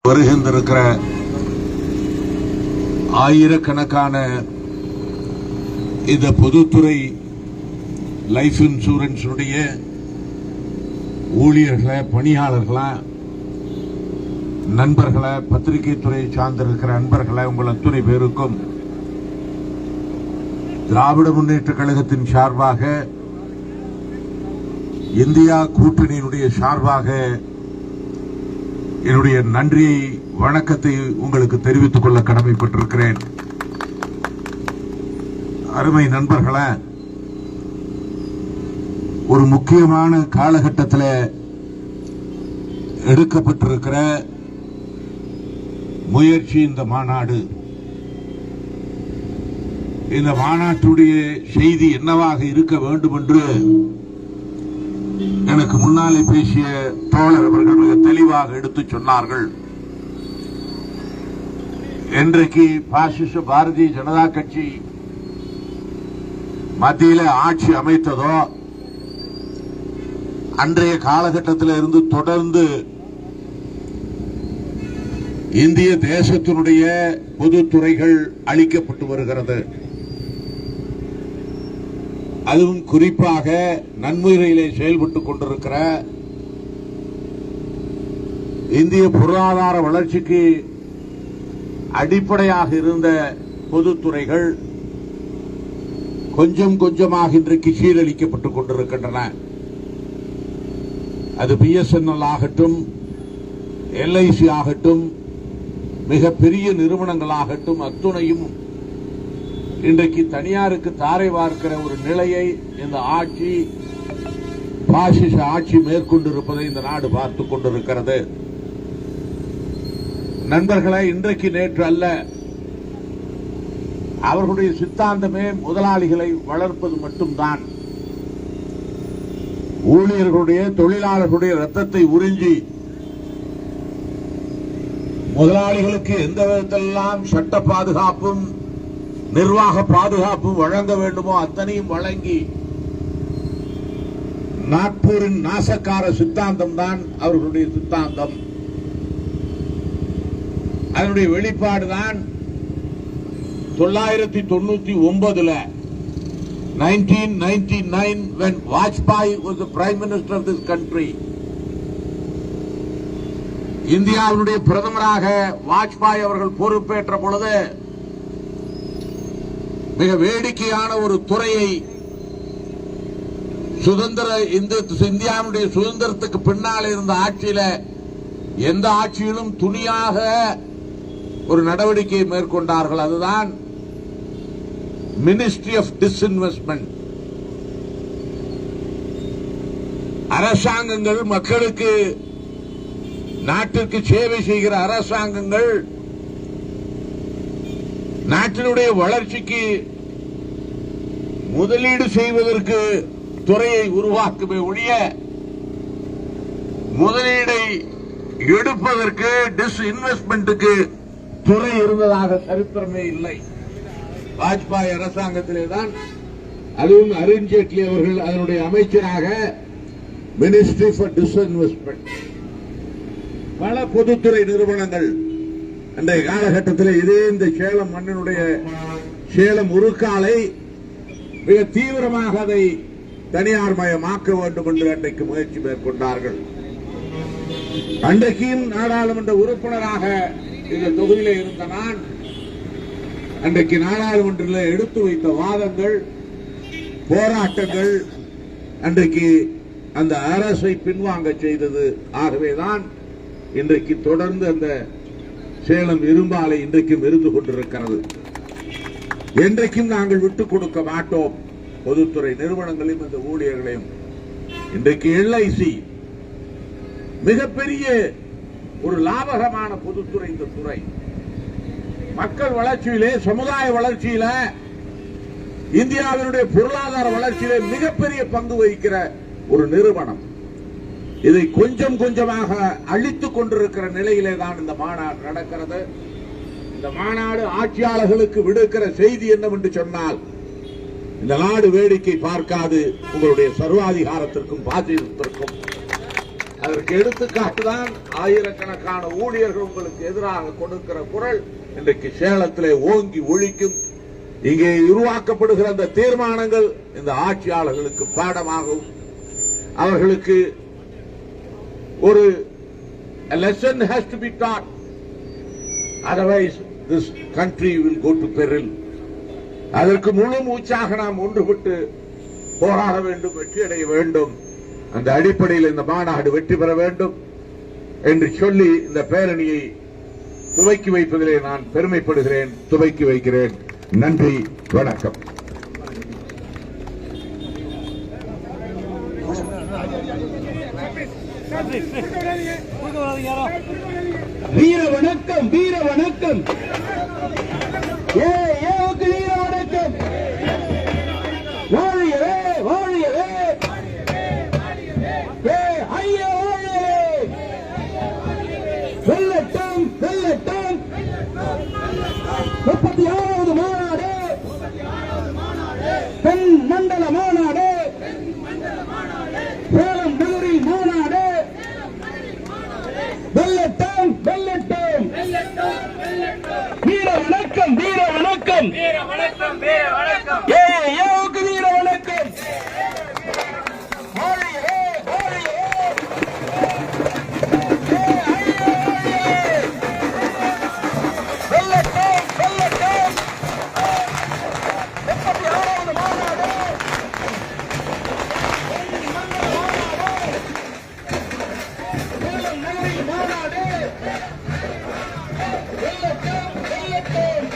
வருகின்றிருக்கிற ஆயிரக்கணக்கான இந்த பொதுத்துறை லைஃப் இன்சூரன்ஸ் ஊழியர்களை, பணியாளர்களை, நண்பர்களை, பத்திரிகை துறையை சார்ந்திருக்கிற நண்பர்களை, உங்கள் அத்துணை பேருக்கும் திராவிட முன்னேற்ற கழகத்தின் சார்பாக, இந்தியா கூட்டணியினுடைய சார்பாக என்னுடைய நன்றியை, வணக்கத்தை உங்களுக்கு தெரிவித்துக் கொள்ள கடமைப்பட்டிருக்கிறேன். அருமை நண்பர்களே, ஒரு முக்கியமான காலகட்டத்தில் எடுக்கப்பட்டிருக்கிற முயற்சி இந்த மாநாடு. இந்த மாநாட்டுடைய செய்தி என்னவாக இருக்க வேண்டும் என்று எனக்கு முன்னாலே பேசிய தோழர் அவர்கள் மிக தெளிவாக எடுத்துச் சொன்னார்கள். இன்றைக்கு பாசிச பாரதிய ஜனதா கட்சி மத்தியில ஆட்சி அமைத்ததோ அன்றைய காலகட்டத்தில் இருந்து தொடர்ந்து இந்திய தேசத்தினுடைய பொதுத்துறைகள் அளிக்கப்பட்டு வருகிறது. அதுவும் குறிப்பாக நன்முறையிலே செயல்பட்டுக் கொண்டிருக்கிற இந்திய பொருளாதார வளர்ச்சிக்கு அடிப்படையாக இருந்த பொதுத்துறைகள் கொஞ்சம் கொஞ்சமாக இன்றைக்கு சீரழிக்கப்பட்டுக் கொண்டிருக்கின்றன. அது BSNL ஆகட்டும், LIC ஆகட்டும், மிகப்பெரிய நிறுவனங்களாகட்டும், அத்துணையும் இன்றைக்கு தனியாருக்கு தாரை பார்க்கிற ஒரு நிலையை இந்த ஆட்சி, பாசிச ஆட்சி மேற்கொண்டிருப்பதை இந்த நாடு பார்த்துக் கொண்டிருக்கிறது. நண்பர்களே, இன்றைக்கு நேற்று அல்ல, அவர்களுடைய சித்தாந்தமே முதலாளிகளை வளர்ப்பது மட்டும்தான். ஊழியர்களுடைய, தொழிலாளர்களுடைய ரத்தத்தை உறிஞ்சி முதலாளிகளுக்கு எந்த விதத்திலெல்லாம் சட்ட பாதுகாப்பும் நிர்வாக பாதுகாப்பும் வழங்க வேண்டுமோ அத்தனையும் வழங்கி நாக்பூரின் நாசக்கார சித்தாந்தம் தான் அவர்களுடைய சித்தாந்தம். அதனுடைய வெளிப்பாடுதான் 1999 1999 when Vajpayee was the Prime Minister of this country. இந்தியாவுடைய பிரதமராக வாஜ்பாய் அவர்கள் பொறுப்பேற்ற பொழுது மிக வேடிக்கையான ஒரு துறையை, இந்தியாவுடைய சுதந்திரத்துக்கு பின்னால் இருந்த ஆட்சியில எந்த ஆட்சியிலும் துணியாக ஒரு நடவடிக்கையை மேற்கொண்டார்கள். அதுதான் மினிஸ்ட்ரி ஆஃப் டிஸ்இன்வெஸ்ட்மெண்ட். அரசாங்கங்கள், மக்களுக்கு, நாட்டிற்கு சேவை செய்கிற அரசாங்கங்கள் நாட்டினுடைய வளர்ச்சிக்கு முதலீடு செய்வதற்கு துறையை உருவாக்குமே ஒழிய முதலீடை எடுப்பதற்கு, டிஸ்இன்வெஸ்ட்மெண்ட்டுக்கு துறை இருந்ததாக சரித்திரமே இல்லை. வாஜ்பாய் அரசாங்கத்திலே தான், அதுவும் அருண்ஜேட்லி அவர்கள் அதனுடைய அமைச்சராக, மினிஸ்ட்ரி ஃபார் டிஸ்இன்வெஸ்ட்மெண்ட். பல பொதுத்துறை நிறுவனங்கள் அன்றைய காலகட்டத்தில் இதே இந்த சேலம் மண்ணினுடைய சேலம் உருக்காலை மிக தீவிரமாக அதை தனியார் மயமாக்க வேண்டும் என்று அன்றைக்கு முயற்சி மேற்கொண்டார்கள். அன்றைக்கும் நாடாளுமன்ற உறுப்பினராக இந்த தொகுதியில் இருந்த நான் அன்றைக்கு நாடாளுமன்றத்தில் எடுத்து வைத்த வாதங்கள், போராட்டங்கள் அன்றைக்கு அந்த அரசை பின்வாங்க செய்தது. ஆகவேதான் இன்றைக்கு தொடர்ந்து அந்த சேலம் இரும்பாலை இன்றைக்கும் இருந்து கொண்டிருக்கிறது. என்றைக்கும் நாங்கள் விட்டுக் கொடுக்க மாட்டோம். பொதுத்துறை நிறுவனங்களையும் இந்த ஊழியர்களையும். இன்றைக்கு LIC மிகப்பெரிய ஒரு லாபகரமான பொதுத்துறை. இந்த துறை மக்கள் வளர்ச்சியிலே, சமுதாய வளர்ச்சியில, இந்தியாவினுடைய பொருளாதார வளர்ச்சியிலே மிகப்பெரிய பங்கு வகிக்கிற ஒரு நிறுவனம். இதை கொஞ்சம் கொஞ்சமாக அழித்துக் கொண்டிருக்கிற நிலையிலே தான் இந்த மாநாடு நடக்கிறது. இந்த மாநாடு ஆட்சியாளர்களுக்கு விடுக்கிற செய்தி என்னவென்று சொன்னால், இந்த நாடு வேடிக்கை பார்க்காது. உங்களுடைய சர்வாதிகாரத்திற்கும் பாசிசத்திற்கும் அதற்கு எடுத்துக்காட்டுதான் ஆயிரக்கணக்கான ஊழியர்கள் உங்களுக்கு எதிராக கொடுக்கிற குரல் இன்றைக்கு சேலத்திலே ஓங்கி ஒழிக்கும். இங்கே உருவாக்கப்படுகிற அந்த தீர்மானங்கள் இந்த ஆட்சியாளர்களுக்கு பாடமாகும். அவர்களுக்கு ஒரு lesson has to be taught, otherwise this country will go to peril. அதற்கு முழு மூச்சாக நாம் ஒன்றுபட்டு போராட வேண்டும், வெற்றியடைய வேண்டும். அந்த அடிப்படையில் இந்த மாநாடு வெற்றி பெற வேண்டும் என்று சொல்லி இந்த பேரணியை துவக்கி வைப்பதிலே நான் பெருமைப்படுகிறேன், துவக்கி வைக்கிறேன். நன்றி, வணக்கம். வீர வணக்கம், வீர வணக்கம், ஏவுக்கு வீர வணக்கம். வாழியவே, வாழியவே, ஐயா வாழியவே. வெல்லட்டும், வெல்லட்டும். 36வது மாநாடு, பெண் மண்டல மாநாடு, சேலம் நகரி மாநாடு. வெல்லட்டும், வெல்லட்டும். வீர வணக்கம், வீர வணக்கம், வீர வணக்கம், வீர வணக்கம். ஏவுக்கு வீர வணக்கம். வாழியவே, வாழியவே. வெல்லட்டும், வெல்லட்டும். 36வது மாநாடு, சேலம் நகரி மாநாடு. வெல்லட்டும், வெல்லட்டும்.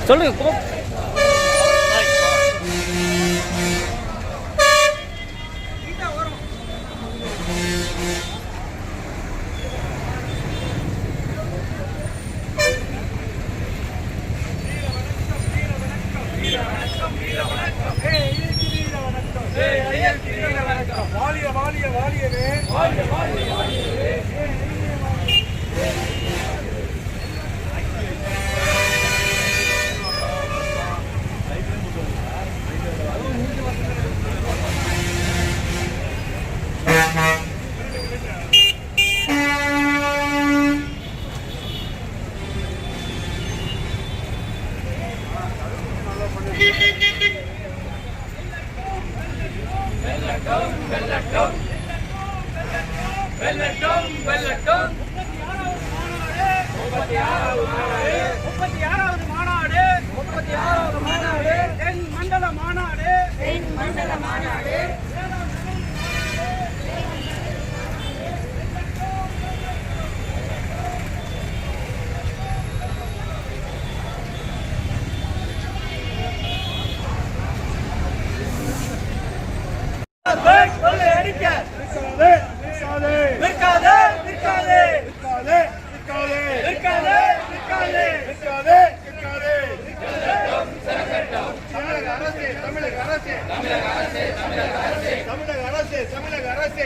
சொல்லுங்க. வாழிய, வாழிய, வாழியவே, வாழிய, வாழிய, வாழியவே. வெல்லட்டும் வெல்லட்டும் 36வது மாநாடு தென் மண்டல மாநாடு தமிழக அரசே